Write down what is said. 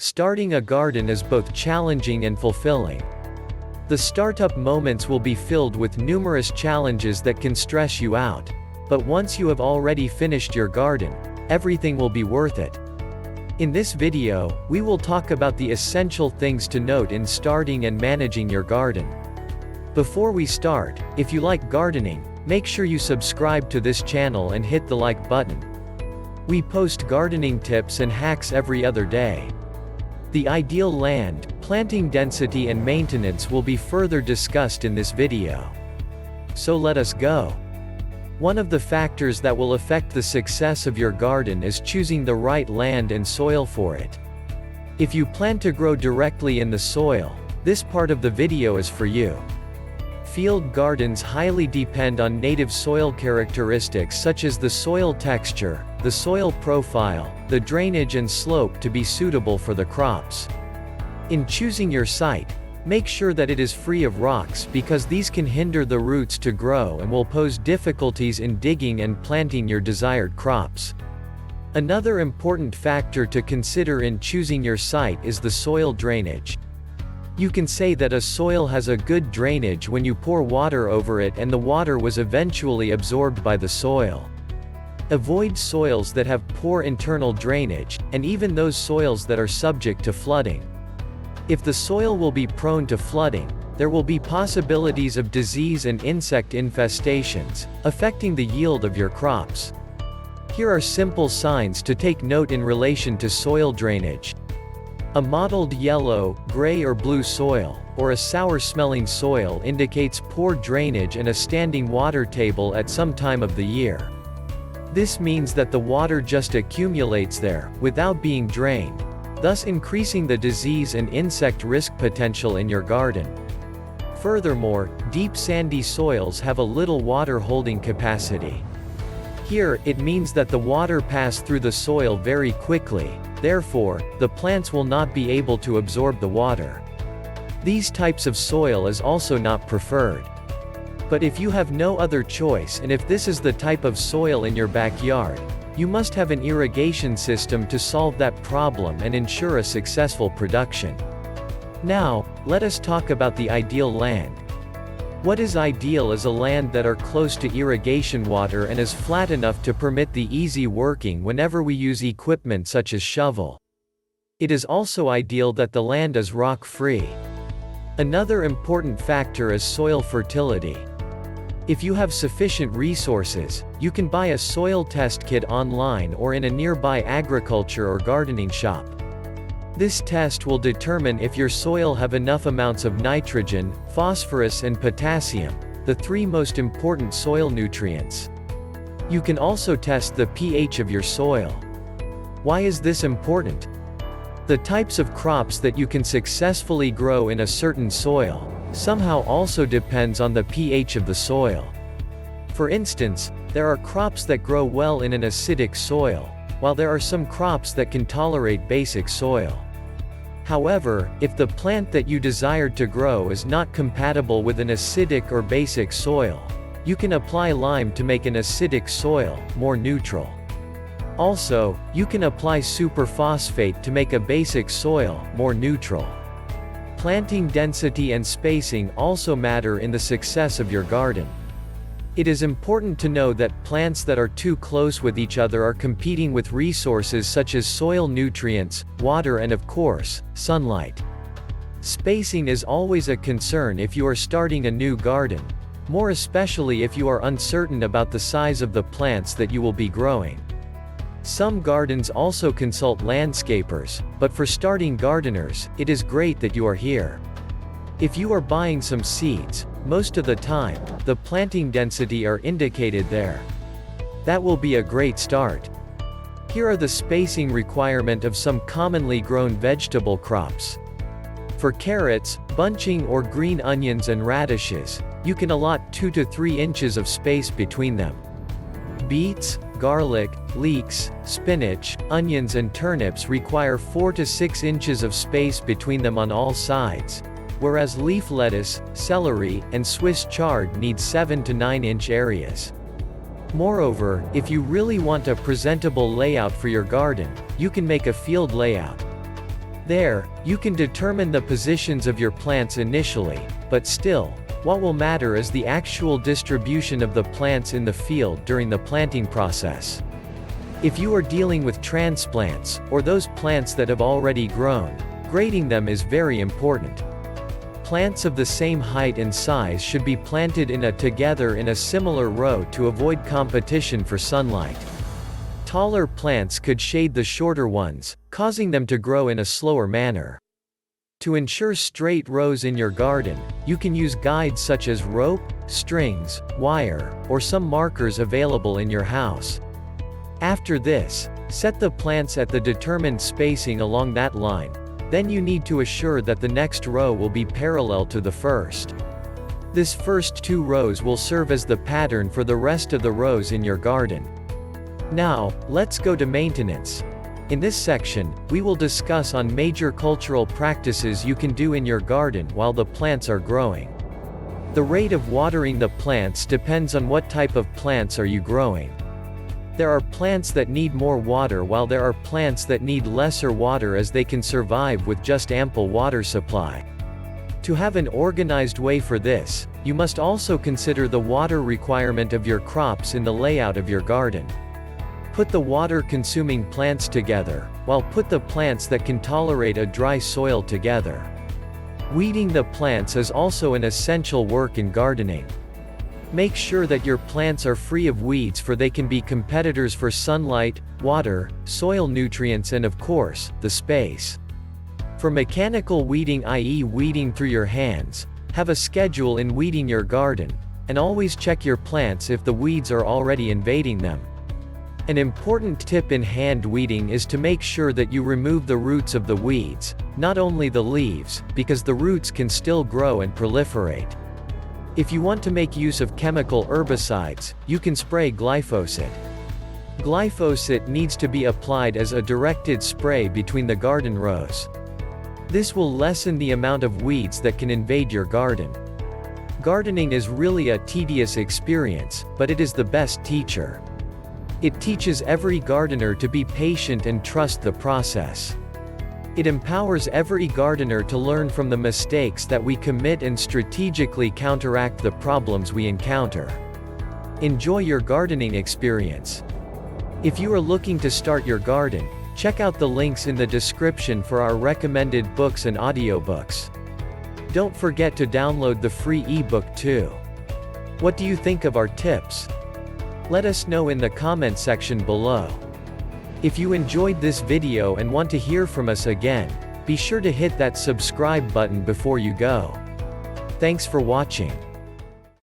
Starting a garden is both challenging and fulfilling. The startup moments will be filled with numerous challenges that can stress you out. But once you have already finished your garden, everything will be worth it. In this video, we will talk about the essential things to note in starting and managing your garden. Before we start, if you like gardening, make sure you subscribe to this channel and hit the like button. We post gardening tips and hacks every other day. The ideal land, planting density and maintenance will be further discussed in this video. So let us go. One of the factors that will affect the success of your garden is choosing the right land and soil for it. If you plan to grow directly in the soil, this part of the video is for you. Field gardens highly depend on native soil characteristics such as the soil texture, the soil profile, the drainage and slope to be suitable for the crops. In choosing your site, make sure that it is free of rocks because these can hinder the roots to grow and will pose difficulties in digging and planting your desired crops. Another important factor to consider in choosing your site is the soil drainage. You can say that a soil has a good drainage when you pour water over it and the water was eventually absorbed by the soil. Avoid soils that have poor internal drainage, and even those soils that are subject to flooding. If the soil will be prone to flooding, there will be possibilities of disease and insect infestations, affecting the yield of your crops. Here are simple signs to take note in relation to soil drainage. A mottled yellow, gray or blue soil, or a sour-smelling soil indicates poor drainage and a standing water table at some time of the year. This means that the water just accumulates there, without being drained, thus increasing the disease and insect risk potential in your garden. Furthermore, deep sandy soils have a little water holding capacity. Here, it means that the water passes through the soil very quickly. Therefore, the plants will not be able to absorb the water. These types of soil is also not preferred. But if you have no other choice and if this is the type of soil in your backyard, you must have an irrigation system to solve that problem and ensure a successful production. Now, let us talk about the ideal land. What is ideal is a land that are close to irrigation water and is flat enough to permit the easy working whenever we use equipment such as shovel. It is also ideal that the land is rock-free. Another important factor is soil fertility. If you have sufficient resources, you can buy a soil test kit online or in a nearby agriculture or gardening shop. This test will determine if your soil have enough amounts of nitrogen, phosphorus and potassium, the three most important soil nutrients. You can also test the pH of your soil. Why is this important? The types of crops that you can successfully grow in a certain soil somehow also depends on the pH of the soil. For instance, there are crops that grow well in an acidic soil, while there are some crops that can tolerate basic soil. However, if the plant that you desired to grow is not compatible with an acidic or basic soil, you can apply lime to make an acidic soil more neutral. Also, you can apply superphosphate to make a basic soil more neutral. Planting density and spacing also matter in the success of your garden. It is important to know that plants that are too close with each other are competing with resources such as soil nutrients, water and of course, sunlight. Spacing is always a concern if you are starting a new garden, more especially if you are uncertain about the size of the plants that you will be growing. Some gardens also consult landscapers, but for starting gardeners, it is great that you are here. If you are buying some seeds, most of the time, the planting density are indicated there. That will be a great start. Here are the spacing requirement of some commonly grown vegetable crops. For carrots, bunching or green onions and radishes, you can allot 2 to 3 inches of space between them. Beets, garlic, leeks, spinach, onions and turnips require 4 to 6 inches of space between them on all sides, whereas leaf lettuce, celery, and Swiss chard need 7 to 9 inch areas. Moreover, if you really want a presentable layout for your garden, you can make a field layout. There, you can determine the positions of your plants initially, but still, what will matter is the actual distribution of the plants in the field during the planting process. If you are dealing with transplants, or those plants that have already grown, grading them is very important. Plants of the same height and size should be planted together in a similar row to avoid competition for sunlight. Taller plants could shade the shorter ones, causing them to grow in a slower manner. To ensure straight rows in your garden, you can use guides such as rope, strings, wire, or some markers available in your house. After this, set the plants at the determined spacing along that line. Then you need to assure that the next row will be parallel to the first. This first 2 rows will serve as the pattern for the rest of the rows in your garden. Now, let's go to maintenance. In this section, we will discuss on major cultural practices you can do in your garden while the plants are growing. The rate of watering the plants depends on what type of plants are you growing. There are plants that need more water while there are plants that need lesser water as they can survive with just ample water supply. To have an organized way for this, you must also consider the water requirement of your crops in the layout of your garden. Put the water-consuming plants together, while put the plants that can tolerate a dry soil together. Weeding the plants is also an essential work in gardening. Make sure that your plants are free of weeds, for they can be competitors for sunlight, water, soil nutrients, and of course, the space. For mechanical weeding, i.e. weeding through your hands, have a schedule in weeding your garden, and always check your plants if the weeds are already invading them. An important tip in hand weeding is to make sure that you remove the roots of the weeds, not only the leaves, because the roots can still grow and proliferate. If you want to make use of chemical herbicides, you can spray glyphosate. Glyphosate needs to be applied as a directed spray between the garden rows. This will lessen the amount of weeds that can invade your garden. Gardening is really a tedious experience, but it is the best teacher. It teaches every gardener to be patient and trust the process. It empowers every gardener to learn from the mistakes that we commit and strategically counteract the problems we encounter. Enjoy your gardening experience. If you are looking to start your garden, check out the links in the description for our recommended books and audiobooks. Don't forget to download the free ebook too. What do you think of our tips? Let us know in the comment section below. If you enjoyed this video and want to hear from us again, be sure to hit that subscribe button before you go. Thanks for watching.